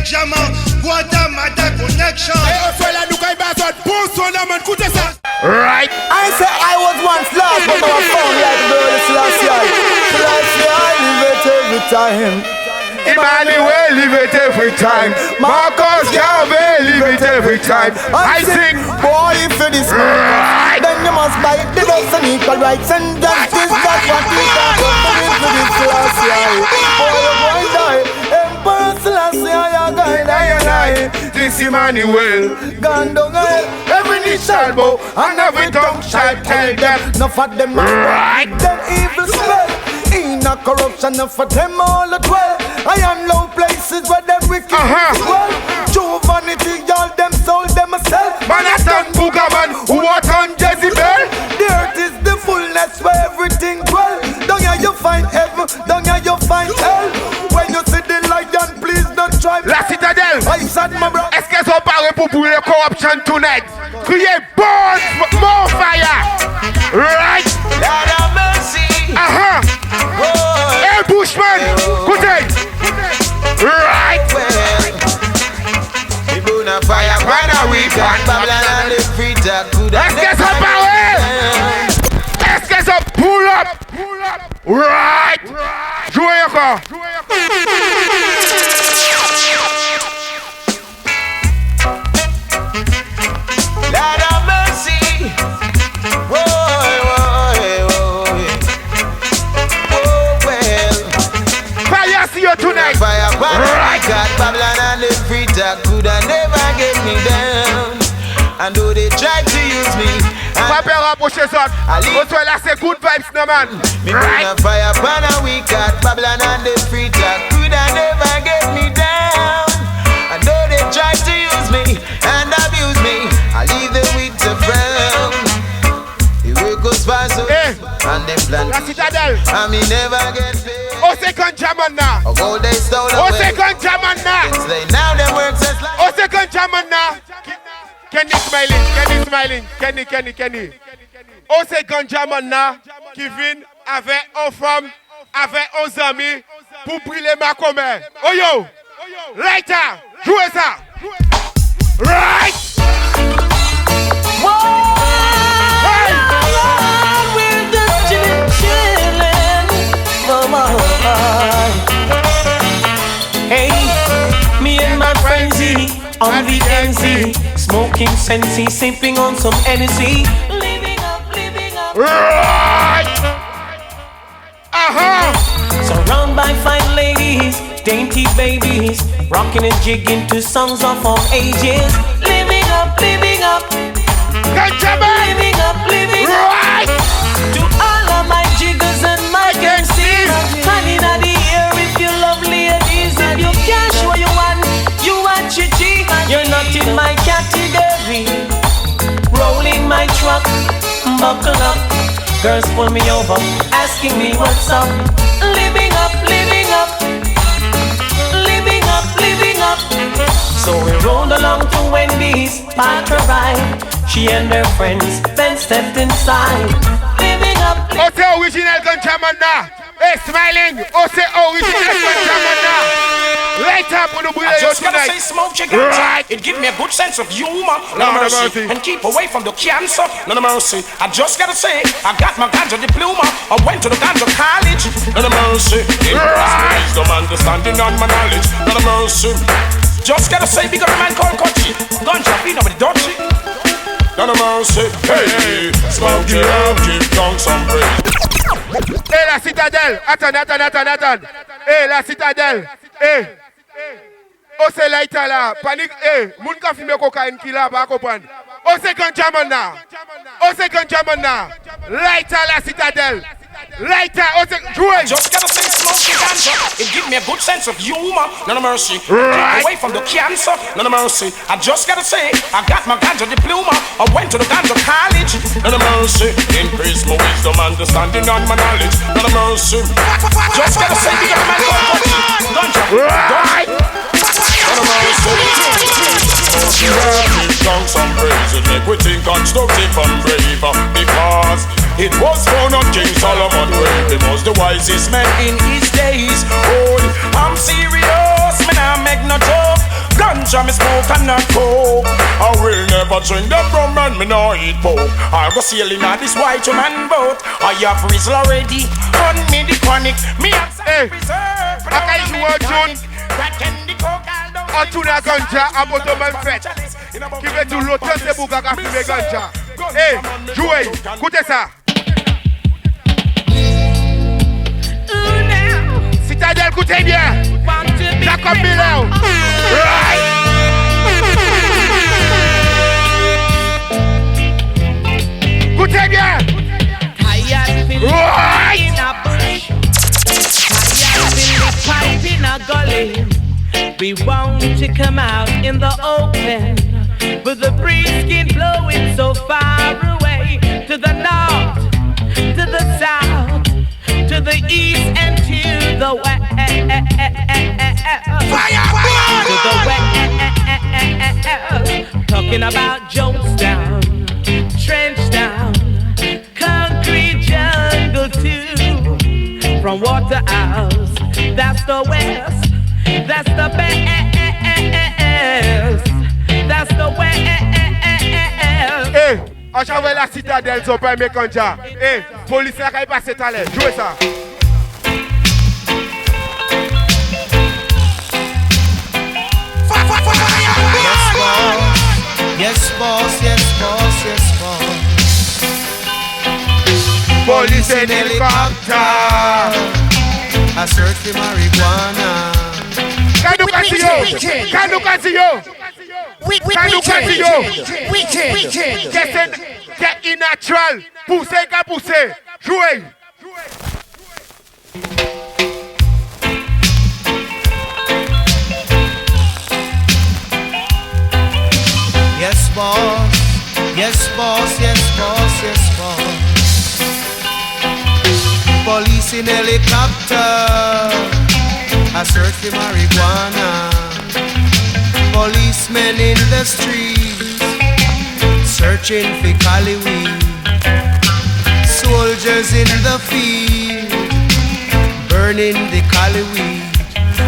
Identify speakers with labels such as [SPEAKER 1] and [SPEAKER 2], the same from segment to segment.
[SPEAKER 1] Jaman, Guadamada connection.
[SPEAKER 2] Right.
[SPEAKER 3] I say I was once lost, but now I found like birds last year. Live it every time.
[SPEAKER 2] Emmanuel, live it every time. Marcus Garvey, live it every time. I sing,
[SPEAKER 3] boy, if you this
[SPEAKER 2] right.
[SPEAKER 3] then you must buy the best and equal rights and justice. That's what we got for this last year. Boy, you're going to die. Emperor Selassie, you're going to die.
[SPEAKER 2] This Emmanuel,
[SPEAKER 3] gone down
[SPEAKER 2] every knee shall bow and every tongue shall tell them.
[SPEAKER 3] Enough of them
[SPEAKER 2] right.
[SPEAKER 3] Them evil spell. In a corruption, enough of them all at well. I am low places where them wicked well. True vanity, all them sold them a sell.
[SPEAKER 2] Manhattan Boogaman, who what on Jezebel?
[SPEAKER 3] The earth is the fullness where everything dwell. Down here you find heaven, down here you find hell. When you see the lion, please don't try.
[SPEAKER 2] La Citadelle,
[SPEAKER 3] I said my brother.
[SPEAKER 2] est-ce qu'elles ont parlé pour brûler corruption tonight? Criez bon, more fire. Right?
[SPEAKER 4] Lord have mercy.
[SPEAKER 2] Hey Bushman, écoutez. Right?
[SPEAKER 4] We burn a fire, burn we got Babylon and the free talk good.
[SPEAKER 2] Est-ce qu'elles ont parlé? Est-ce qu'elles ont pull up? Right? Jouez encore.
[SPEAKER 4] Lord have mercy.
[SPEAKER 2] Fire see you tonight.
[SPEAKER 4] Fire,
[SPEAKER 2] right.
[SPEAKER 4] God, Babylon and the free talk could never get me down. And though they tried to use me,
[SPEAKER 2] pas peur rapprocher ça. Reçois là c'est good vibes no man.
[SPEAKER 4] Me burn a fire, burn a weak heart. Babylon and the free talk could never get me down. And though they tried to use me and abuse me, I leave them with the frown. The work goes fast and them plan.
[SPEAKER 2] La Citadelle.
[SPEAKER 4] And me never get paid.
[SPEAKER 2] Au second German now.
[SPEAKER 4] A gold they stole
[SPEAKER 2] Au
[SPEAKER 4] away.
[SPEAKER 2] second German now.
[SPEAKER 4] It's like now them works just like.
[SPEAKER 2] Au second German now. Kenny smiling. Kenny. Au second German now. Kevin avait une femme, avait 11 amis pour brûler ma commère. Oh yo. Lighter. Jouez ça. Right.
[SPEAKER 5] Hey, me and my friends on the NZ, smoking Sensi, sipping on some energy, living up.
[SPEAKER 2] Right.
[SPEAKER 5] Surrounded by fine ladies, dainty babies, rocking and jigging to songs of all ages, living up. Living up.
[SPEAKER 2] Right.
[SPEAKER 5] To all of my jiggers and my MCs, honey in the air if you love ladies. If you can't show you want your G. You're not in my category. Rolling my truck, buckle up. Girls pull me over, asking me what's up. Living up. So we rolled along to Wendy's, parked her ride. She and her friends then stepped inside. Living up.
[SPEAKER 2] Oh, c'est original Gunjaman now. Hey, smiling. Oh, c'est original Gunjaman now. Light up on the brûler
[SPEAKER 6] I just gotta
[SPEAKER 2] tonight.
[SPEAKER 6] say smoke your guns. It give me a good sense of humor. No mercy. And keep away from the cancer. No mercy. I just gotta say I got my ganja diploma. I went to the ganja college. No mercy. Wisdom, understanding, and my knowledge. No mercy. Just gotta say big up a man called Kochi. Ganja, be nobody dodgy. No mercy. Hey, smoke it up, give down some praise.
[SPEAKER 2] Hey, la Citadelle. Attends. Hey, la Citadelle. Hey. Oh, c'est lighter là. Panique. Hey, moun ka fume cocaïne qui là, pas comprendre. Oh, c'est Gunjaman now. Lighter la Citadelle. Lighter. Oh, c'est jouer.
[SPEAKER 6] Just gotta say smoke your ganja. It give me a good sense of humor. No mercy.
[SPEAKER 2] Right.
[SPEAKER 6] Keep away from the cancer. No mercy. I just gotta say I got my ganja diploma. I went to the ganja college. No mercy. Increase my wisdom, understanding, and my knowledge. No mercy. Just gotta say big up a man called Kochi. Ganja.
[SPEAKER 2] Right.
[SPEAKER 6] No mercy. Give down some praise and make we think constructive and brave. Because it was found on King Solomon way. He was the wisest man in his days. Oh, I'm serious, man, I make no joke. ganja me smoke and not coke. I will never drink the rum and me no eat pork. I go sailing on this white man boat. I have Rizzle already, run me the chronic. Me have some reserve.
[SPEAKER 2] Okay, you want June? En tout la ganja, à bottom man fait. Qui veut tout l'autre, c'est pour qu'à fumer ganja. Eh, jouez, écoutez ça. Citadel, écoutez bien. Jacob Miller. Right. Écoutez bien. Right.
[SPEAKER 5] Pipe in a gully. We want to come out in the open, but the breeze can blow it so far away. To the north, to the south, to the east and to the west. To the west. Talking about Jonestown, Trenchtown, Concrete Jungle too. From Waterhouse, that's the west. That's the best. That's the west.
[SPEAKER 2] Eh, on j'envoie la citadelle, ils ont pas aimé ganja. Eh, police là qui passe à l'aise, jouez ça.
[SPEAKER 4] Yes, boss, yes, boss, yes, boss.
[SPEAKER 2] Police in helicopter.
[SPEAKER 4] I search for marijuana.
[SPEAKER 2] Kanu Castillo. Kanu Castillo. Kanu Castillo. Get in natural. Poussez, qu'à pousser. Jouez.
[SPEAKER 4] Yes, boss. Yes, boss, yes, boss, yes, boss. Police in helicopter. I search for marijuana. Policemen in the streets, searching for cali weed. Soldiers in the field, burning the cali weed.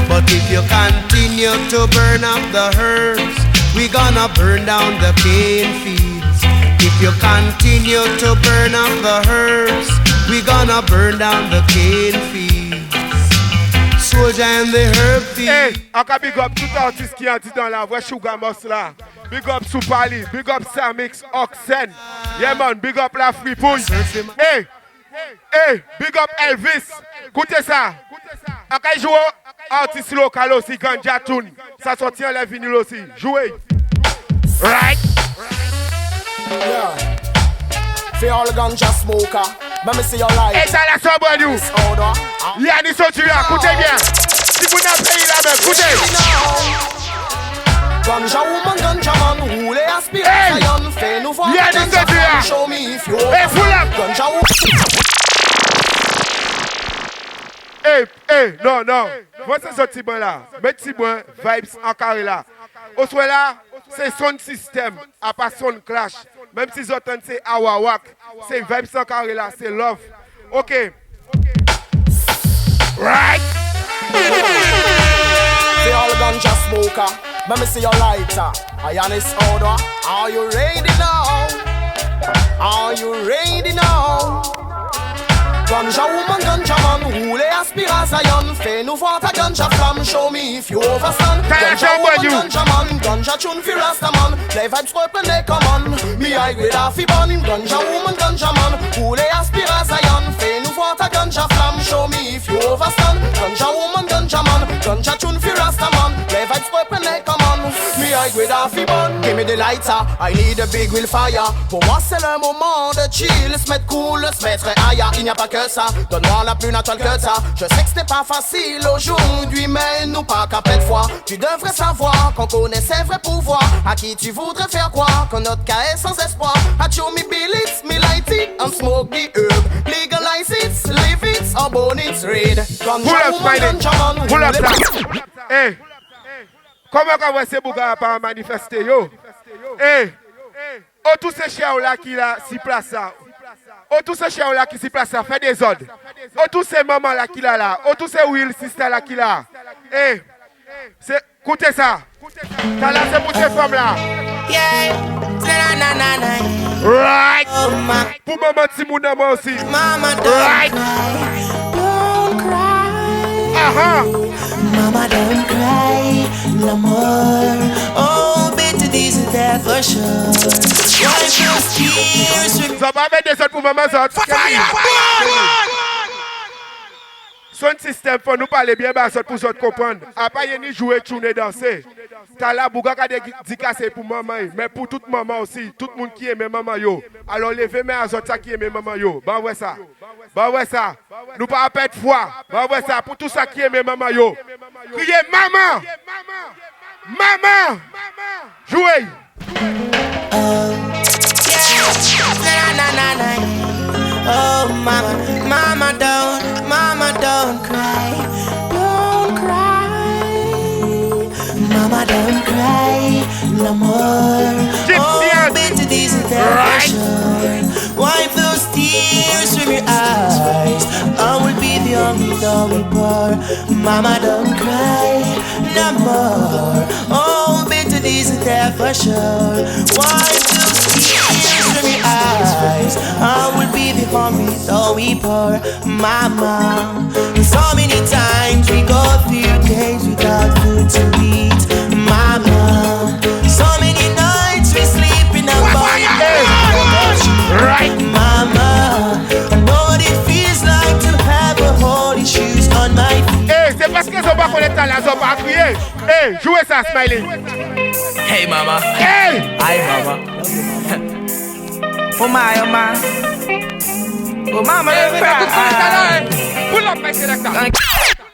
[SPEAKER 4] But if you continue to burn up the herbs, we gonna burn down the cane fields. If you continue to burn up the herbs, we gonna burn down the cane fields. Soldier and the herb field.
[SPEAKER 2] Hey, on can big up tout artiste qui a dit dans la voix Sugar Moss là. Big up Supali, big up Samix, Oxen. Yeah man, big up la Fripouille. Hey, hey, big up Elvis. Écoutez ça. On can jouer artiste local aussi, Ganja Tune. Ça sortit en la vinyle aussi. Jouez. Right.
[SPEAKER 3] Yeah. For all ganja smoker, let me see your light.
[SPEAKER 2] Et ça la sombre nous. Yannis Sotu là, écoutez bien. Si vous n'avez pas là même, écoutez.
[SPEAKER 3] Ganja woman, ganja man, who les aspirations. Fais nous voir
[SPEAKER 2] Yannis Sotu là.
[SPEAKER 3] Show me if you
[SPEAKER 2] Hey, full up.
[SPEAKER 3] Ganja woman.
[SPEAKER 2] Hey, non. Voici ce petit bon là. Mais petit bon, vibes en carré là. Au soit là, c'est son système, à part son clash. Même si vous entendez c'est awawak, c'est vibes en carré là, c'est love. Ok. Right.
[SPEAKER 3] For all ganja smoker, let me see your lighter. Yannis order. Are you ready now? Are you ready now? Ganja woman, ganja man, who les aspirations. Fais nous voir ta ganja flamme, show me if you overstand. Ganja woman, ganja man, ganja tune fi rasta man. Les vibes reprenez comme on. Me I grade a fi burn. Ganja woman, ganja man, who les aspirations. Fais nous voir ta ganja flamme, show me if you overstand. Ganja woman, ganja man, ganja tune fi rasta man. Les vibes reprenez comme on. Me I grade a fi burn. Give me the lighter, I need a big wheel fire. Pour moi c'est le moment de chill, se mettre cool, se mettre ailleurs. Il n'y a pas que ça, donne-moi la plus naturelle que ça. Je sais que ce n'est pas facile aujourd'hui, mais nous pas qu'à peine de foi. Tu devrais savoir qu'on connaît ses vrais pouvoirs. À qui tu voudrais faire croire que notre cas est sans espoir. I show me bill it, me light it, and smoke the herb. Legalize it, live it, or burn it red.
[SPEAKER 2] Pull up, Smiley. Pull up, là. Hey. Comment on va se bouger à manifester, yo? Hey. Oh, tous ces chiens là qui là, si place ça. Oh, tous ces chiens là qui s'y placent, ça fait des ordres. Oh, tous ces mamans là qui là. Oh, tous ces Will Sister là qui là. Eh, c'est Écoutez ça. T'as là, c'est pour ces femmes-là.
[SPEAKER 5] Yeah. Na na na.
[SPEAKER 2] Right.
[SPEAKER 5] Oh my.
[SPEAKER 2] Pour maman Timouna moi aussi.
[SPEAKER 5] Mama don't
[SPEAKER 2] Right.
[SPEAKER 5] cry. Don't cry.
[SPEAKER 2] Aha.
[SPEAKER 5] Mama don't cry no more. Oh, bitter this is there for sure. Wipe those tears.
[SPEAKER 2] Ça va mettre des autres pour maman autres. Son système pour nous parler bien bas pour nous comprendre. Après y a ni jouer, tourner, danser. T'as là bouga qui dit que c'est pour maman, mais pour toute maman aussi, tout le monde qui aime maman yo. Alors levez mais à autres qui aime maman yo. Bah ouais ça. Bah ouais ça. Nous pas perdre foi. Bah ouais ça pour tout ça qui aime maman yo. Criez maman. Maman. Jouez.
[SPEAKER 5] Oh mama, mama don't cry, don't cry. Mama don't cry no more. Oh, bitter this is there for sure. Wipe those tears from your eyes. I will be the only we pour. Mama don't cry no more. Oh, bitter this is there for sure. Wipe those tears from your eyes. I will be the homie that we pour. Mama, so many times we go through days without food to eat. Mama, so many nights we sleep in our body.
[SPEAKER 2] Right.
[SPEAKER 5] Mama, I know what it feels like to have a holy shoes on my feet.
[SPEAKER 2] Hey, c'est parce qu'ils sont pas connectés à la zone à crier. Hey, jouez ça, Smiley.
[SPEAKER 5] Hey mama,
[SPEAKER 2] Hey.
[SPEAKER 5] hi mama. Oh my, oh my. Oh mama,
[SPEAKER 2] Hey,
[SPEAKER 5] cry.
[SPEAKER 2] pull up, my selector.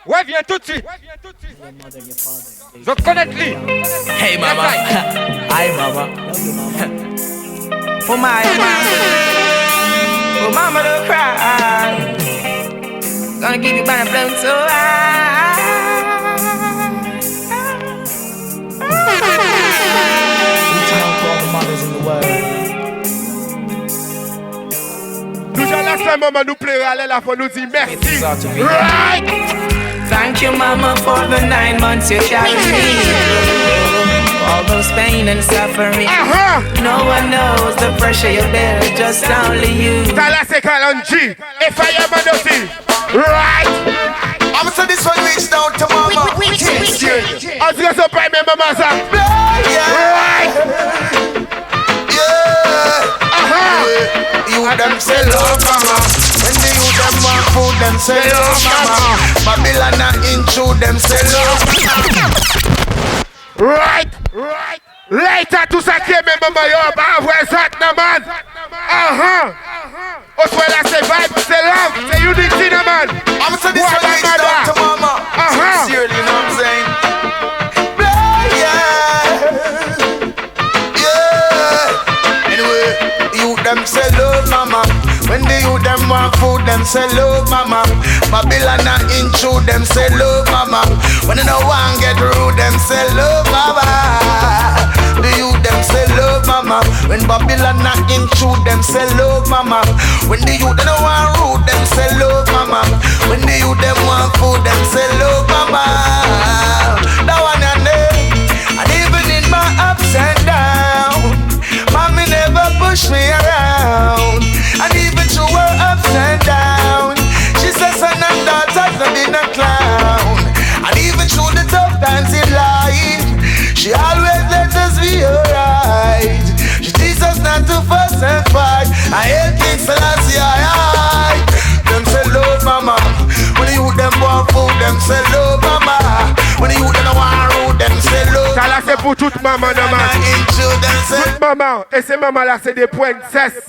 [SPEAKER 2] Ouais, viens tout de suite. Je connais lui.
[SPEAKER 5] Hey mama, hi mama. Oh my, oh my. Oh mama, don't cry. Gonna give you banana flow so high. All the mothers in the world.
[SPEAKER 2] Nous allons la semaine, maman, nous plaira aller la fois, nous dit merci. Right.
[SPEAKER 5] Thank you, mama, for the 9 months you carried me. All those pain and suffering. No one knows the pressure you bear, just only you.
[SPEAKER 2] T'as là, c'est Kalonji. Et Fireman aussi. Right.
[SPEAKER 4] I'm so this one reached down to mama.
[SPEAKER 2] On dirait que c'est pas même maman ça. Right.
[SPEAKER 4] You them say love mama. When the you them want food, them say love mama. Babylon a intro, them say love.
[SPEAKER 2] Right. Right. Later, tout ça qui est même maman, yo, bah, ouais, ça, man. Au soir là, c'est vibe, c'est love, c'est unity, man.
[SPEAKER 4] I'm so this one reached down to mama. Sincerely, you know what I'm saying? Them say love mama. When the youth them want food, them say love mama. Babylon a intro, them say love mama. When they no one get rude, them say love mama. The youth them say love mama. When Babylon a intro, them say love mama. When the youth they no want rude, them say love mama. When the youth them want food, them say love mama. That one and them, and even in my ups and downs. Mommy never pushed me around. And even through her ups and downs, she says son and daughter not been a clown. And even through the tough times in life, she always let us be alright. She teaches us not to fuss and fight. I hate King Selassie, I. Them say love mama. When you them want food, them say love mama. When you them want road, them say love.
[SPEAKER 2] Ça là c'est pour toute maman, maman. Toute maman, et ces mamans là c'est des princesses.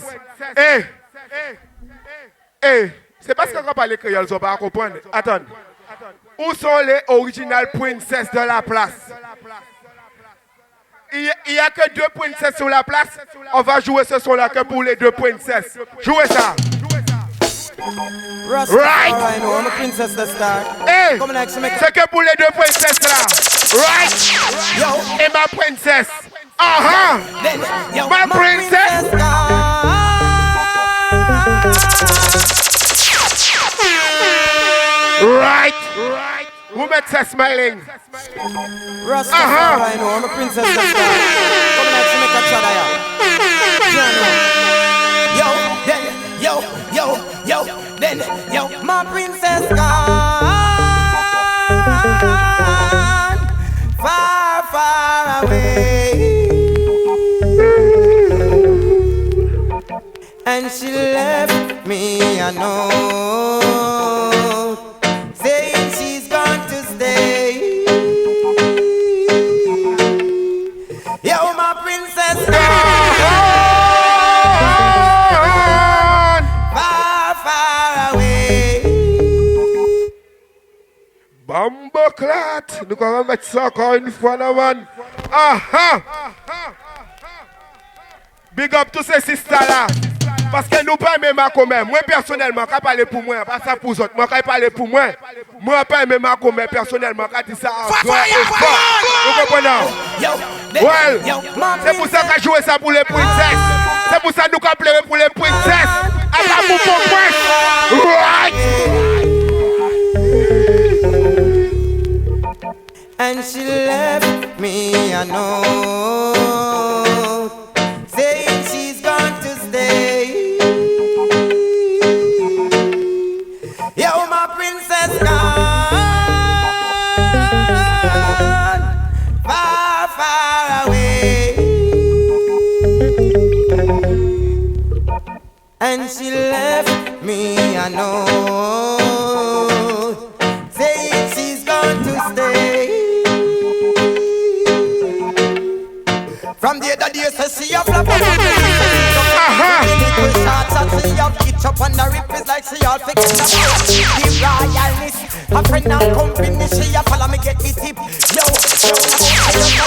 [SPEAKER 2] C'est parce qu'on parle les créoles, ils ne pas comprendre. Attends. Où sont les originales princesses de la place? Il n'y a que 2 princesses sur la place. On va jouer ce son-là que pour les 2 princesses. Jouez ça. Right.
[SPEAKER 3] I'm a princess that star.
[SPEAKER 2] Hey, c'est que pour les 2 princesses là. Right. Et ma princesse. Ma princesse. Right. Who makes her smiling?
[SPEAKER 3] Rastafari, I know, I'm a princess. Come on, to make a chada, yo, my princess gone far, far away, and she left me a note saying she's going to stay. Yo, my princess gone far, far away.
[SPEAKER 2] Bumbleclat. Nous allons mettre ça encore une fois là, man. Big up tous ces sisters là. Parce que nous pas même quand même. Moi personnellement, quand parler pour moi, pas ça pour autres. Moi quand parler pour moi, moi pas même quand même personnellement quand dit ça. Vous comprenez? Well, c'est pour ça qu'on joue ça pour les princesses. C'est pour ça que nous qu'on pleurer pour les princesses. À vous comprendre. Right.
[SPEAKER 3] And she left me a note saying she's going to stay. Yo, my princess gone far, far away, and she left me a note saying she's going to stay. From the other days, I see a flap up. She have itch up on the rip is like she all fix the royalness. A friend and company, she a follow me get the tip. Yo, I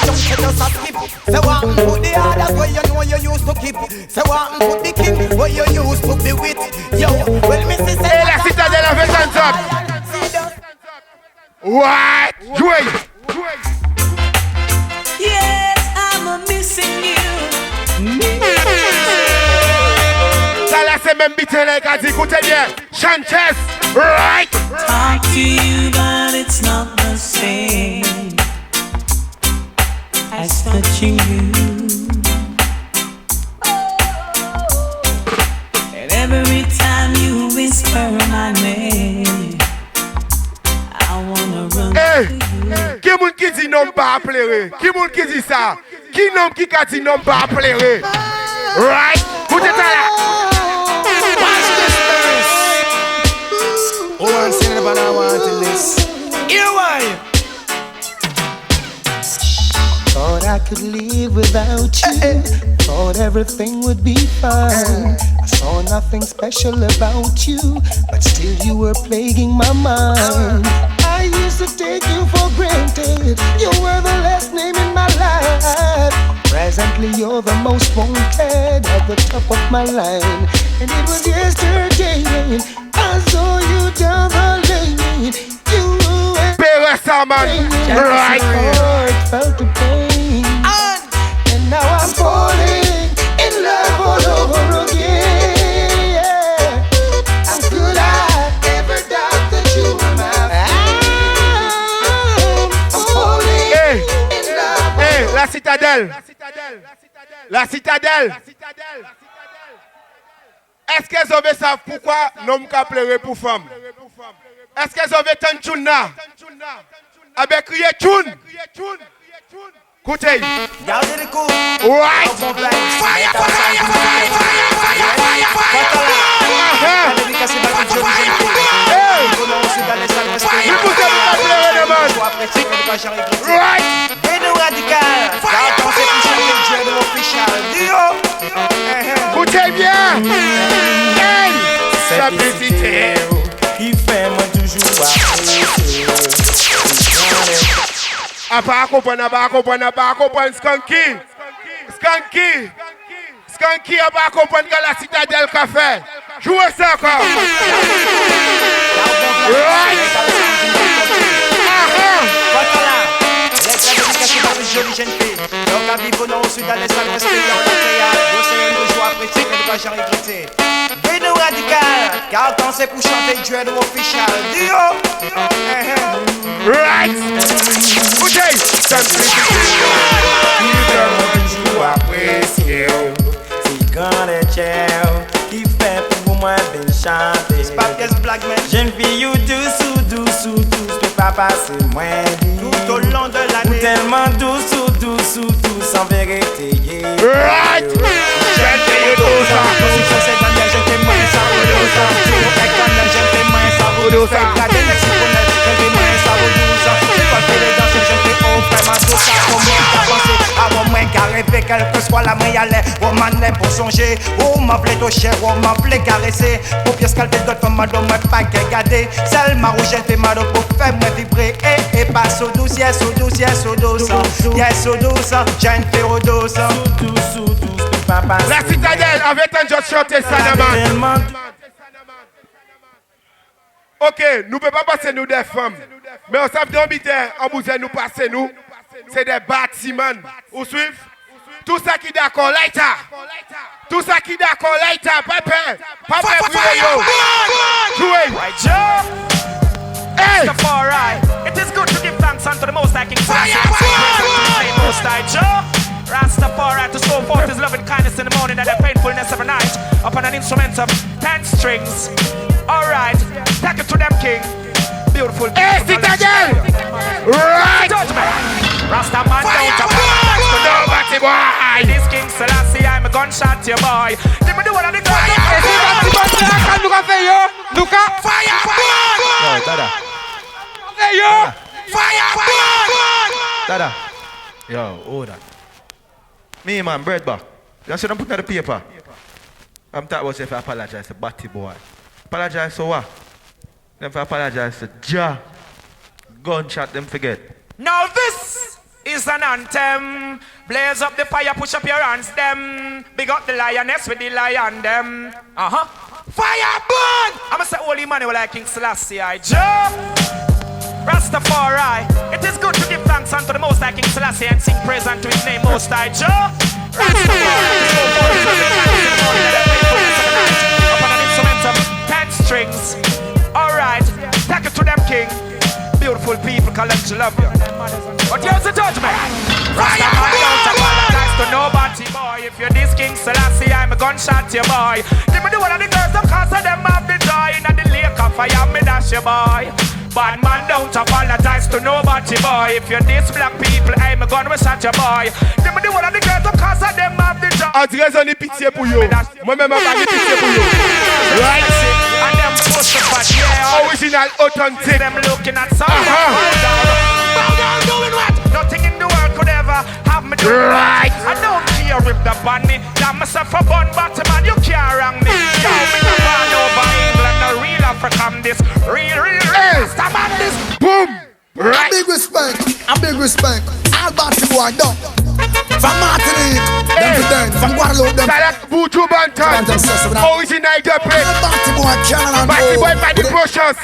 [SPEAKER 3] just a skip. Say what put the others where you know you used to keep. Say what put the king where you used to be with. Yo, well, Missy say
[SPEAKER 2] hey, la citadelle a fait un top. What? Joy.
[SPEAKER 5] Yes, I'm missing you.
[SPEAKER 2] Ça là c'est même bitin là qu'a dit, écoutez bien. Chances, right?
[SPEAKER 5] Talk to you, but it's not the same as touching you. And every time you whisper my name, I wanna run
[SPEAKER 2] Hey,
[SPEAKER 5] to you.
[SPEAKER 2] qui moun qui dit non pas pleurer? Qui moun qui dit ça? Qui nom qui a dit non pas pleurer? Right? Écoutez ça là.
[SPEAKER 4] Oh, I'm saying about I wanting this. Here why?
[SPEAKER 7] Thought I could live without you. Thought everything would be fine. I saw nothing special about you, but still you were plaguing my mind. I used to take you for granted. You were the last name in my life. Presently you're the most wanted at the top of my line. And it was yesterday I saw you down the lane. You were
[SPEAKER 2] Right.
[SPEAKER 7] felt the pain. And now I'm falling in love all over again. Yeah. How could I ever doubt that you were my friend? I'm falling
[SPEAKER 2] Hey,
[SPEAKER 7] in love.
[SPEAKER 2] hey, la citadelle. La citadelle. Est-ce qu'elles savent ça pourquoi l'homme a pleuré pour femme? Est-ce qu'elles avaient tant de tchouna? Avec crié tchoun. Écoutez.
[SPEAKER 3] Gardez les coups.
[SPEAKER 2] Right.
[SPEAKER 3] Fire,
[SPEAKER 2] Right. Écoutez bien. Hey. Simplicité.
[SPEAKER 3] Qui fait moi toujours
[SPEAKER 2] Ah, pas comprendre, Skunky. Skunky, ah, pas comprendre que la citadelle qu'a fait. Jouez ça encore. Right.
[SPEAKER 3] jolie jeune fille. Donc à vivre non au sud dans les salles respectant la théâtre. Vous savez nos joies pratiques et de pas jamais regretter. Véno radical, car quand c'est pour chanter Dread official. Dio.
[SPEAKER 2] Right. Okay.
[SPEAKER 8] Qui fait pour moi bien chanter. Jeune fille, you douce, je peux pas passer moins tout au long de l'année. Tellement douce, en vérité.
[SPEAKER 2] Right. Jeune fille, you douce.
[SPEAKER 8] Avant moi rêver quelle que soit la main allait. Oh man pour songer. Oh m'a voulu toucher. Oh m'a voulu caresser. Pour pièce calper d'autres femmes dans moi pas regarder. Celle ma rouge fait mal pour faire me vibrer. Et pas so douce, yes so douce, yes so douce. Yes so douce, j'aime faire au douce.
[SPEAKER 2] La citadelle avait un job chanté Sanaman. Ok, nous ne pouvons pas passer nous des femmes. Mais on savait d'habiter en Bouzé nous passer nous. C'est des bâtiments. Vous suivez? Tout ça qui est d'accord, laïta. Tout ça qui est d'accord, laïta. Papa, jouez. Hey!
[SPEAKER 6] It is good to give thanks unto the Most High King Most High Joe. Rastafari to show forth his loving kindness in the morning and the painfulness of the night upon an instrument of 10 strings. Alright, take it to them, King. Beautiful.
[SPEAKER 2] Hey, sit again! Right!
[SPEAKER 6] Rasta man don't
[SPEAKER 2] nobody boy!
[SPEAKER 6] This King Selassie, I'm a gunshot to your boy. Give me the one of the fire! Fire!
[SPEAKER 9] Yo, Dada. Dada. Yo, hold on. Me, man, bread back. You see them put on the paper. I'm talking about if I apologize to Batty boy. Apologize to what? Them for apologize to Ja. Gunshot them forget.
[SPEAKER 6] Now this is an anthem. Blaze up the fire, push up your hands, them. Big up the lioness with the lion, them. Fire burn! I'ma say holy man like King Selassie, I jump. Rastafari. It is good to give thanks unto the Most High King Selassie and sing praise unto his name, Most High Jah. Upon an instrument of 10 strings. Alright, take it to them, King. Beautiful people, collect love you. But here's the judgment. Rastafari don't apologize to nobody, boy. If you're this King Selassie, I'm a gunshot to your boy. Give me the one of the girls, of course, of them have the joy. In the lake of fire, me dash your boy. Bad man don't apologize to nobody, boy. If you're this black people, I'm a gun, we shot your boy. Give me the one of the girls, of course, of them have the joy.
[SPEAKER 2] On dirait j'en ai pitié pour you. Moi-même, j'ai pitié pour you. Right?
[SPEAKER 6] And them supposed to fight, yeah.
[SPEAKER 2] Original, authentic.
[SPEAKER 6] Them looking at something. Bow down, doing what? Nothing in the world could ever have me do
[SPEAKER 2] right.
[SPEAKER 6] I don't care if the ban me. That myself a bun bottom man, you can't wrong me. Yo, me no born over England, no real African this. Real, stop on this.
[SPEAKER 2] Boom. Right.
[SPEAKER 3] Big respect, all Batty boy done. From Martinique, them to them, from Guadeloupe, them.
[SPEAKER 2] Salak Buju Banton. Original Dublin.
[SPEAKER 3] Batty boy, Canon and
[SPEAKER 2] Batty boy by the Prussians.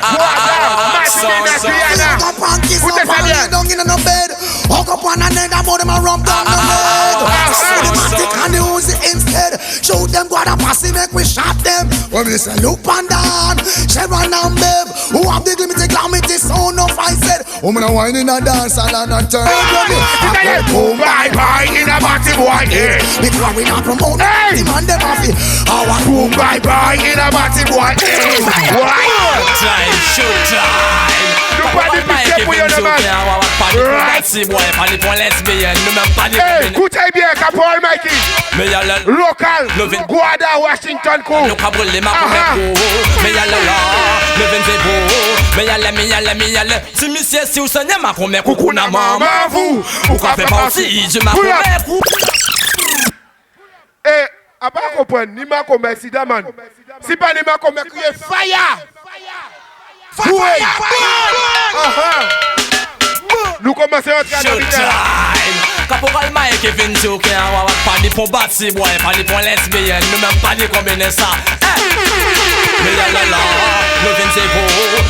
[SPEAKER 2] Put the fire.
[SPEAKER 3] Down in no bed. Hook up on a neck, I'm out of my rump down the leg. Cinematic and the Uzi instead. Shoot them, go to pass make we shot them. When we say look and down, Chevron and Bev. Who have the limited calamity sound of I said. I'm gonna wine in a dance and a turn.
[SPEAKER 2] Boom, bye, bye, in a Batty boy head.
[SPEAKER 3] Because we not promote him and them off it.
[SPEAKER 2] Boom, bye, bye, in a Batty boy head. Why?
[SPEAKER 10] Time, shoot time.
[SPEAKER 2] Nobody pitié pour you, man. Right. Hey, écoutez bien, Caporal Mikey. Local, Guada, Washington, Co.
[SPEAKER 10] Si monsieur si vous sonnez ma commère coucou na maman vous ou quoi fait partie je m'appelle.
[SPEAKER 2] Eh, à pas comprendre, ni ma commère si man. Si pas ni ma commère crier fire. Fire. Nous commençons à entrer dans la
[SPEAKER 10] Caporal Mike vient sur qui a pas ni pour battre boy, pas ni pour lesbienne, nous même pas ni combiner ça. Mais y'a la la, le 20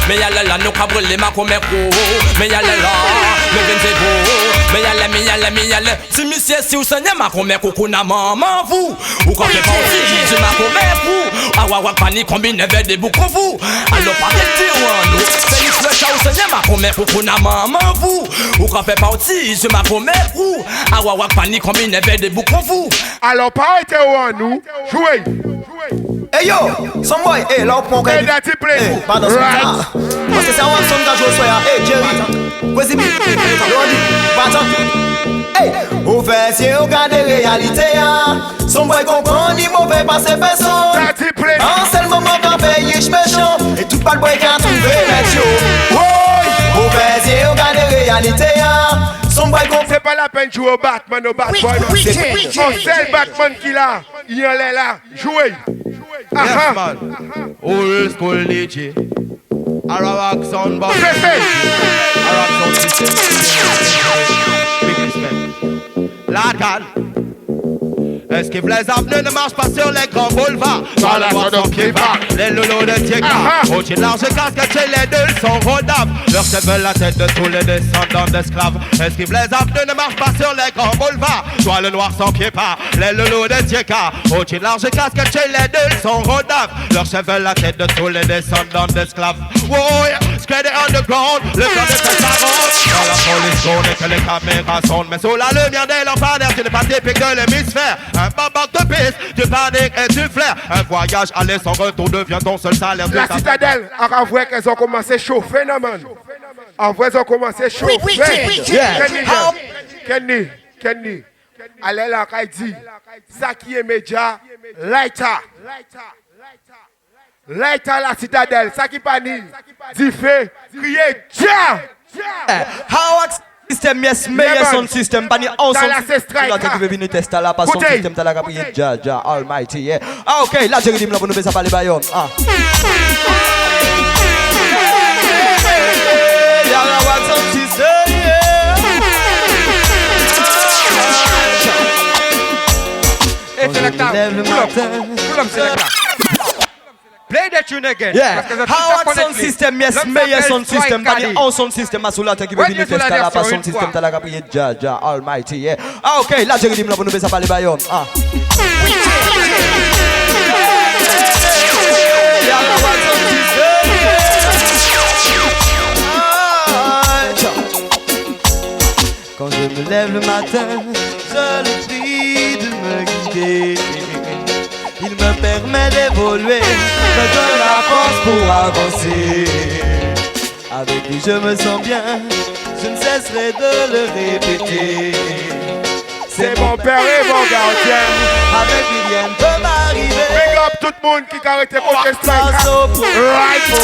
[SPEAKER 10] mais y'a la la, nous cabrler ma commère mais y'a la la, le 20 mais y'a la, si monsieur si vous sonnez ma commère coucou na maman vous, ou quand fait partie je ma commère vous, ah wa pas ni combiner avec des boucles vous, alors pas de dire nous, Félix le chat vous sonnez ma combien pour qu'on a maman vous. Ou qu'on fait partie, je m'a combien pour. A wawak panique combien n'avait des boucs vous.
[SPEAKER 2] Alors, pas été au nous, jouez.
[SPEAKER 3] Hey yo, some boy, hey, là on prend quand même. Hey, pardon, parce que c'est un son qui a joué soir. Hey, Jerry, vas-y, hey, au fait, si on regarde la réalité, son boy comprend, ni mauvais pas ses personnes. En seul moment qu'on paye, je méchant, et tout pas le boy qui a trouvé les yeux. Au fait, si on regarde la réalité, son boy comprend.
[SPEAKER 2] C'est pas la peine de jouer au Batman, au Batboy. C'est le Batman qui l'a. Il est là. Jouez.
[SPEAKER 9] Yes, man. Old school DJ. Arawak sound box. Arawak sound system. Big respect. Lad, esquive les avenues, ne marche pas sur les grands boulevards. Dans la zone au pied bas, les loulous de Tieka. Au-dessus de large casquette, chez les deux sont rodables. Leurs cheveux la tête de tous les descendants d'esclaves. Esquive les avenues, ne marche pas sur les grands boulevards. Toi le noir sans pied pas, les loulous de Tieka. Au-dessus de large casquette, chez les deux sont rodables. Leurs cheveux la tête de tous les descendants d'esclaves. Oh yeah, spread it underground, le plan de tes parents. Dans la police tourne et que les caméras sonnent. Mais sous la lumière des lampadaires, tu n'es pas typique de l'hémisphère. Un babac de piste, tu paniques et tu flaires. Un voyage aller sans retour devient ton seul salaire.
[SPEAKER 2] La citadelle, en vrai qu'elles ont commencé à chauffer, non man. En vrai, elles ont commencé à chauffer. Kenny. Allez là, quand il dit, ça qui est média, Laïta la citadelle, ça qui panique, dit fait, crier, tiens!
[SPEAKER 11] How system yes, meilleur son system, pas ni awesome. Là tu veux venir tester là pas son système t'as la capille Jah Almighty yeah. Ah OK, là je dis là pour nous ça parler bayon. Ah. Y'a what son system yeah.
[SPEAKER 9] Et c'est la table. Pull up c'est la table. Play that tune again.
[SPEAKER 11] Yeah. How sound system yes, meilleur sound system, pas ni awesome system. Asoula qui veut venir tester là pas son système t'as la capille Jah Almighty yeah. Ah OK, là je dis là pour nous ça parler bayon. Ah. Quand je me lève le matin, je le prie de me guider. Il me permet d'évoluer, me donne la force pour avancer. Avec lui je me sens bien, je ne cesserai de le répéter.
[SPEAKER 2] C'est mon père et mon gardien.
[SPEAKER 11] Avec lui rien ne peut m'arriver.
[SPEAKER 2] Big up tout le monde qui a arrêté pour tester.
[SPEAKER 11] Right pour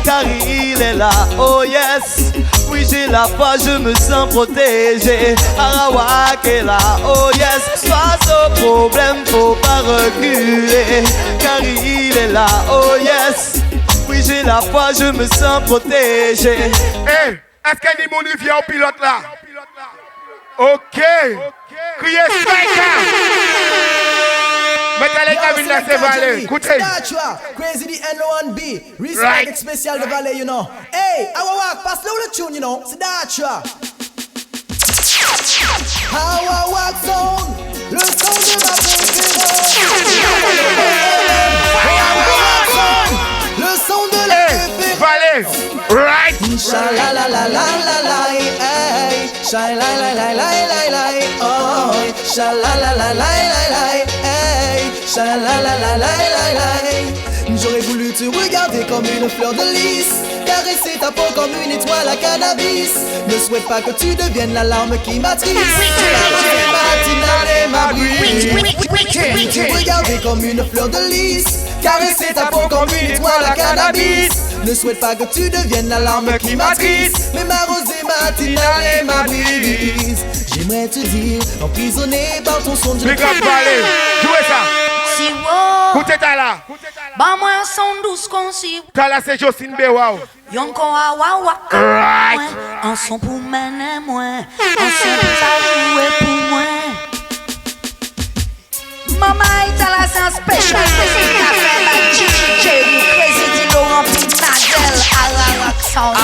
[SPEAKER 11] car il est là, oh yes. Oui j'ai la foi, je me sens protégé. Arawak est là, oh yes. Face au problème, faut pas reculer. Car il est là, oh yes. Oui j'ai la foi, je me sens protégé.
[SPEAKER 2] Hey, est-ce qu'il y a des gens qui viennent au pilote là? Ok. Criez Striker. Mettez les cabines dans ces vallées. Écoutez.
[SPEAKER 12] Crazy the N1B. Respect spécial de Vallée, you know. Hey, Awawak, passe-le le tune, you know. C'est Dachua. Awawak sound. Le son de ma préférence. Awawak sound. Le son de la préférence.
[SPEAKER 2] Vallée. Right.
[SPEAKER 12] Sha-la-la-la-la-la-la. Hey. Sha-la-la-la-la-la-la. Oh. Sha-la-la-la-la-la-la. Hey. Sha-la-la-la-la-la-la. J'aurais voulu te regarder comme une fleur de lys, caresser ta peau comme une étoile à cannabis. Ne souhaite pas que tu deviennes la larme qui m'attriste. Matinale ma bruit. Te regarder comme une fleur de lys, caresser ta peau comme une étoile à cannabis. Ne souhaite pas que tu deviennes la larme qui m'attriste. Mais ma rosée matinale et ma brise. J'aimerais te dire, emprisonné par ton son de
[SPEAKER 2] Big up Valley. Jouez ça.
[SPEAKER 13] Si wow.
[SPEAKER 2] Écoutez ta là.
[SPEAKER 13] Bah moi un son douce qu'on si.
[SPEAKER 2] Ta là c'est Jocelyne Bewao.
[SPEAKER 13] Yonko a wawa.
[SPEAKER 2] Right.
[SPEAKER 13] Un son pour mener moi. Un son pour ça jouer pour moi. Mama est à la scène spéciale. Café la Gigi Jerry. Crazy di Laurent Pinadel. Arawak sound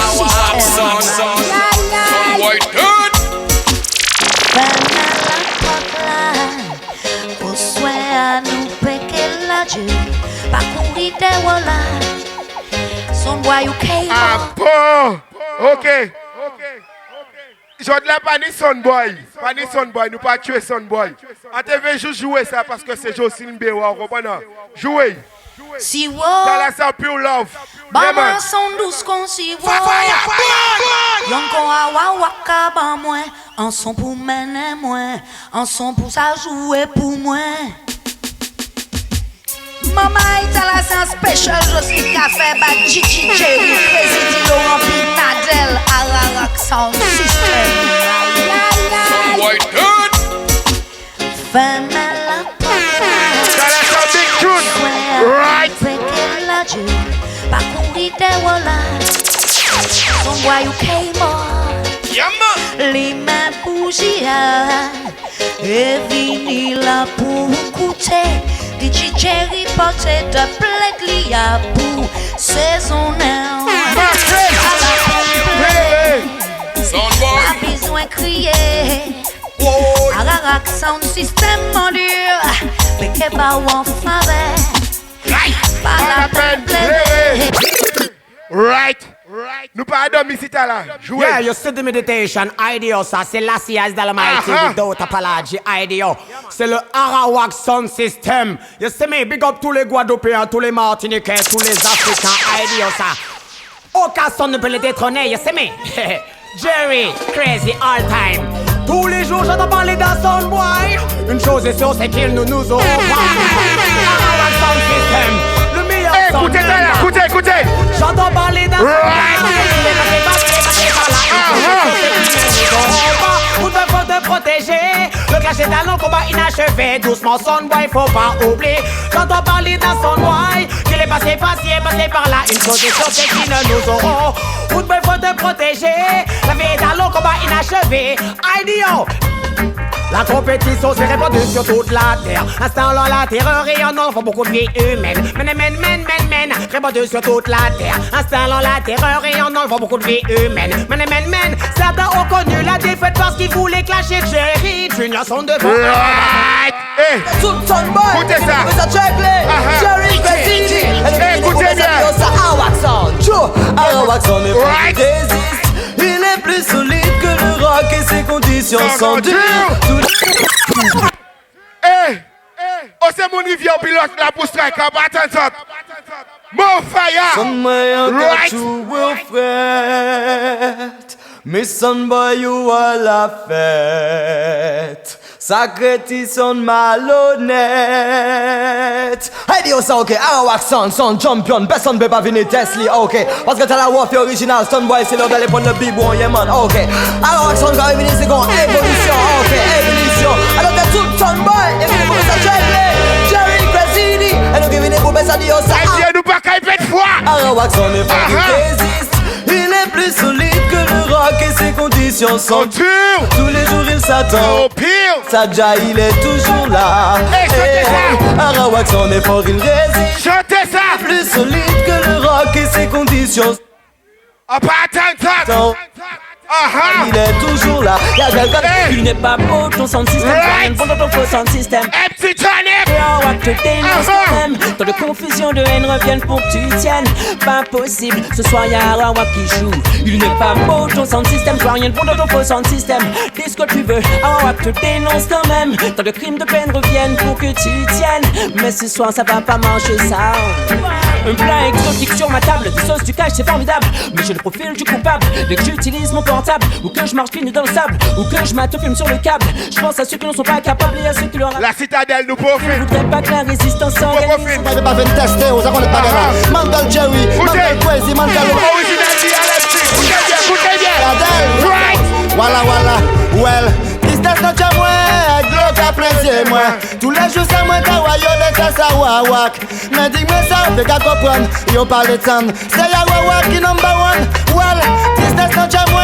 [SPEAKER 13] system.
[SPEAKER 10] Some white good.
[SPEAKER 13] Au soin à nous péquer la Dieu. Pas courir des wallahs. Son boy you came.
[SPEAKER 2] Ah bon. Ok. Je ne l'ai pas ni son boy. Pas ni son boy. Nous pas tuer son boy. On TV juste jouer ça parce que c'est Jocelyne Bewa. Vous comprenez? Jouer.
[SPEAKER 13] Si wow.
[SPEAKER 2] T'as la sa pure love.
[SPEAKER 13] Maman son douce qu'on si wow. Yon kon a waka ba moi. En son pour mener moi. En son pour ça jouer pour moi. Maman est à la scène spéciale, je suis café, bad Gigi Jerry, Crazy Laurent Pinadel, Ararak Sound System.
[SPEAKER 2] White good.
[SPEAKER 13] Femela.
[SPEAKER 2] That's a big tune. Right.
[SPEAKER 13] Pas courir des wallahs. Son boy you came on. Les mains bougies. Et vini là pour écouter. DJ Jerry portait de plaide liya pour saisonnel. A besoin crier. Ararak Sound System mon Dieu. Mais qu'est pas ou en faveur. Pas la peine plaider.
[SPEAKER 2] Right. Nous pas dormir ici là. Jouer.
[SPEAKER 8] Yeah, you see the meditation. IDEO, ça c'est Lassie as Almighty without apology. IDEO, c'est le Arawak Sound System. You see me, big up tous les Guadeloupéens, tous les Martiniquais, tous les Africains. IDEO, ça. Aucun son ne peut les détrôner. You see me. Jerry, crazy all time. Tous les jours j'entends parler d'un soundboy. Une chose est sûre, c'est qu'il nous auront pas. Arawak Sound System.
[SPEAKER 2] Écoutez ça là, écoutez.
[SPEAKER 8] J'entends parler d'un Vous devez te protéger. Le clash est un long combat inachevé. Doucement, Soundboy, faut pas oublier. J'entends parler d'un Soundboy qu'il est passé par là. Une chose est sûre, c'est qu'ils ne nous auront. Vous devez te protéger. La vie est un long combat inachevé. IDEO. La compétition s'est répandue sur toute la terre. Installant la terreur et en offrant beaucoup de vies humaines. Men, répandue sur toute la terre. Installant la terreur et en enlevant beaucoup de vies humaines. Men, certains ont connu la défaite parce qu'ils voulaient clasher Jerry Junior sont devant.
[SPEAKER 2] Right. Hey.
[SPEAKER 12] Tout son boy.
[SPEAKER 2] Écoutez ça.
[SPEAKER 12] Jerry Crazy.
[SPEAKER 2] Écoutez bien.
[SPEAKER 12] Arawak Sound. Arawak Sound est plus résiste. Il est plus solide que le rock et ses conditions sont dures.
[SPEAKER 2] Hey, oh c'est mon rivière pilote là pour strike, attends. More fire.
[SPEAKER 12] Somewhere that you will fret. Miss Sunboy, you are la fête. Sacré son malhonnête. Hey, dis ça, ok. Arawak Sound, son champion. Personne ne peut pas venir Tesla, ok. Parce que t'as la warfare originale. Sunboy, c'est l'heure d'aller prendre le bibon, yeah man, ok. Arawak Sound va revenir, c'est qu'on évolution, ok. Évolution. Alors t'as tout Sunboy. Et venez pour ça, Jerry Crazy. Et nous qui venez pour ça, dis ça.
[SPEAKER 2] Et Dieu nous pas qu'à y fois.
[SPEAKER 12] Arawak Sound est pas qui résiste. Il est plus solide que le rock et ses conditions sont dures. Tous les jours il s'attend
[SPEAKER 2] au pire.
[SPEAKER 12] Saja il est toujours là. Arawak Sound est fort, il résiste.
[SPEAKER 2] Chantez ça.
[SPEAKER 12] Il est plus solide que le rock et ses conditions.
[SPEAKER 2] Ah pas attends.
[SPEAKER 5] Il est toujours là. Y'a quelqu'un. Il n'est pas beau ton sound system. Rien bon dans ton faux sound system.
[SPEAKER 2] Petit Tony.
[SPEAKER 5] Tant de confusion, de haine reviennent pour que tu tiennes. Pas possible, ce soir y'a Arawak qui joue. Il n'est pas beau ton sound system. Toi rien de bon dans ton faux sound system. Dis ce que tu veux, Arawak te dénonce quand même. Tant de crimes de peine reviennent pour que tu tiennes. Mais ce soir ça va pas marcher ça. Un plat exotique sur ma table, des sauces, du cash, c'est formidable. Mais j'ai le profil du coupable. Dès que j'utilise mon portable, ou que je marche pieds nus dans le sable, ou que je m'autofilme sur le câble, je pense à ceux qui ne sont pas capables et à ceux qui leur.
[SPEAKER 2] La citadelle nous profite.
[SPEAKER 5] Je voudrais pas que la résistance s'organise.
[SPEAKER 12] Pas de pas venir tester, on s'accorde pas de Mangal Jerry, Mangal Crazy, Mangal
[SPEAKER 2] Originality à écoutez bien.
[SPEAKER 12] Right. Voilà, well. Tristesse non t'a moi, glock à plaisir moi. Tous les jours c'est moi ta wayole ta sa wawak. Mais dis-moi ça, fais qu'à comprendre, yo parle de temps. C'est ya wawak qui number one. Well, tristesse non t'a moi,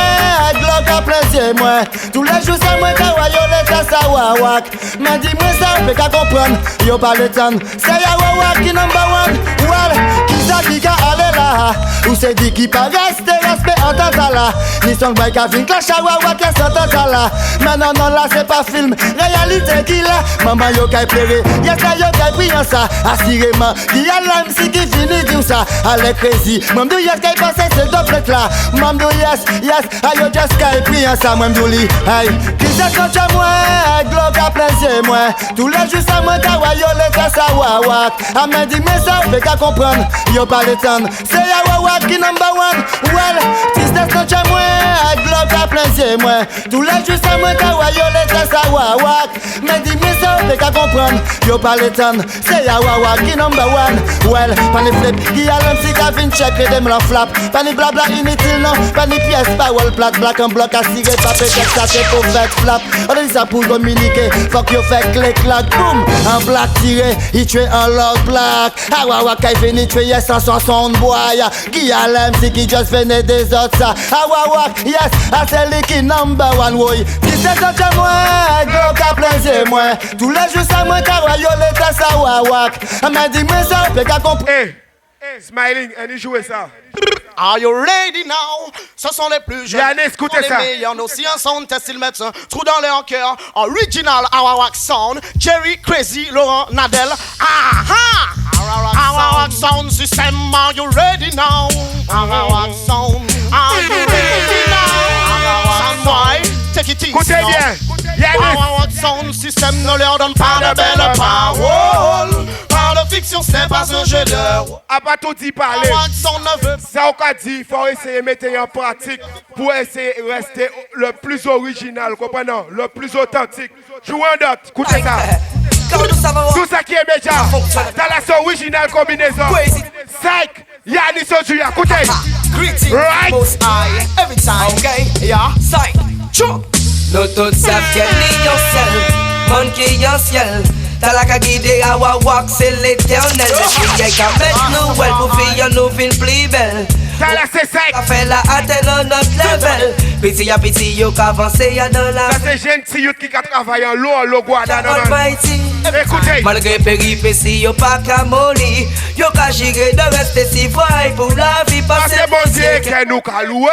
[SPEAKER 12] glock à plaisir moi. Tous les jours c'est moi ta wayole ta sa wawak. Mais dis-moi ça, fais qu'à comprendre, yo parle de temps. C'est ya wawak qui number one. Well, qui ça qui a aller là?
[SPEAKER 14] là. Ou c'est dit qui pas rester respect en tant là. Ni son boy qui vient clash à wawa qui s'en tant là. Mais non non là c'est pas film, réalité qui là. Maman yo kay pleurer, yes là yo kay prier ça. Assurément, qui a l'âme si qui finit tout ça. Allez crazy, m'dou yes kay passer ce double là. M'dou yes, ayo just kay prier ça m'dou li. Hey, qui c'est quand tu moi, glock à plein c'est moi. Tous les jours ça moi ta wa yo le ça wawa. A me dit mais ça fait qu'à comprendre, yo pas le temps. C'est ya wawa qui number one. Well, si c'est quand tu moi, glock à plein c'est moi. Tous les jours ça moi ta wa yo le ça wawa. Me dit mais ça fait qu'à comprendre, yo pas le temps. C'est ya wawa qui number one. Well, pas les flip, qui a l'homme si qu'a vin check les dem la flap. Pas ni blabla inutile non, pas ni pièce power plate black en bloc à cirer pas peut-être ça c'est pour faire flap. On dit ça pour communiquer, fuck yo fait clic clac boom. En black tiré, il tue un lot black. Ah wawa kay fini tue yes sans son boy. Qui a l'homme si qui just venait des autres ça. Ah wawa yes, ah c'est lui qui number one woy. Qui c'est ça chez moi, gros cap plein c'est moi. Tous les jours ça moi car yo le ça wawa. M'a dit mais ça fait qu'à comprendre.
[SPEAKER 2] Smiling, and joue ça.
[SPEAKER 3] Are you ready now? Ce sont les plus jeunes.
[SPEAKER 2] Yannis, écoutez ça.
[SPEAKER 3] Les meilleurs, nos sciences sont testés le médecin. Trou dans leur cœur. Original Arawak Sound. Jerry, Crazy, Laurent, Nadel. Arawak Sound System. Are you ready now? Arawak Sound. Are you ready now? Soundboy, take it easy.
[SPEAKER 2] Écoutez bien.
[SPEAKER 3] Arawak Sound System ne leur donne pas de belles paroles. Par de fiction, c'est pas un jeu d'heure.
[SPEAKER 2] A pas tout dit parler. Ça on a dit, il faut essayer de mettre en pratique pour essayer de rester le plus original, comprenez? Le plus authentique. Jouez en dot, écoutez ça. Tout ça qui est déjà. Installation originale combinaison. 5, Yannis Ojuya, écoutez. Right.
[SPEAKER 3] Every time.
[SPEAKER 5] Okay.
[SPEAKER 3] Yeah.
[SPEAKER 5] Say. True. Nous tous savent qu'elle est yourself. Monkey yourself. T'as la qu'à guider à Wawak, c'est l'éternel. Le prier qu'à mettre nous, elle pour finir nous fin plus belle.
[SPEAKER 2] T'as la C5.
[SPEAKER 5] T'as fait la atteindre notre level. Piti yo qu'avancé y'a dans la.
[SPEAKER 2] Ça c'est gentil qui travaille en l'eau, le guadana. Écoutez.
[SPEAKER 5] Malgré péripéties, yo pas qu'à molly. Yo qu'à gérer de rester si fort pour la vie passer.
[SPEAKER 2] C'est bon Dieu qui nous qu'a loué.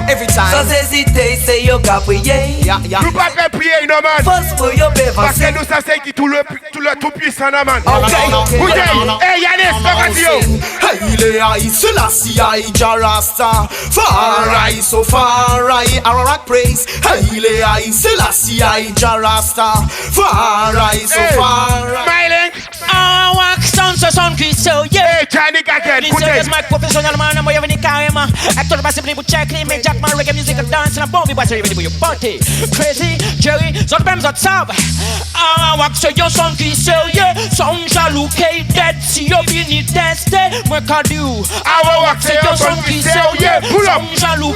[SPEAKER 3] Every time.
[SPEAKER 5] Sans hésiter, c'est yo qu'à prier.
[SPEAKER 2] Nous pas qu'à prier, non man.
[SPEAKER 5] Force pour yo
[SPEAKER 2] parce que
[SPEAKER 5] bévancer.
[SPEAKER 2] nous ça c'est qui tout le tout puissant, non man.
[SPEAKER 5] Ok.
[SPEAKER 2] Écoutez. Hey Yannis, radio.
[SPEAKER 3] Il est high, c'est la CIA, Jarasta. Far right, so far right, Ararak praise. Il est high, c'est la CIA, Jarasta. Far right, so far right.
[SPEAKER 2] Smiling.
[SPEAKER 15] Arawak Sound, ce son qui se yeah.
[SPEAKER 2] Hey Johnny Gagan, écoutez.
[SPEAKER 15] This is my professional man, I'm venir carrément. Acteur passibly pour check immédiatement reggae music dance and bomb boy ready for your party. Crazy, Jerry, zot bem zot sab. Arawak c'est yo son qui se yeah. Son jaloux qui dead si yo vini tester. Moi ka do.
[SPEAKER 2] Arawak c'est yo son qui se yeah. Pull up.
[SPEAKER 15] Son jaloux.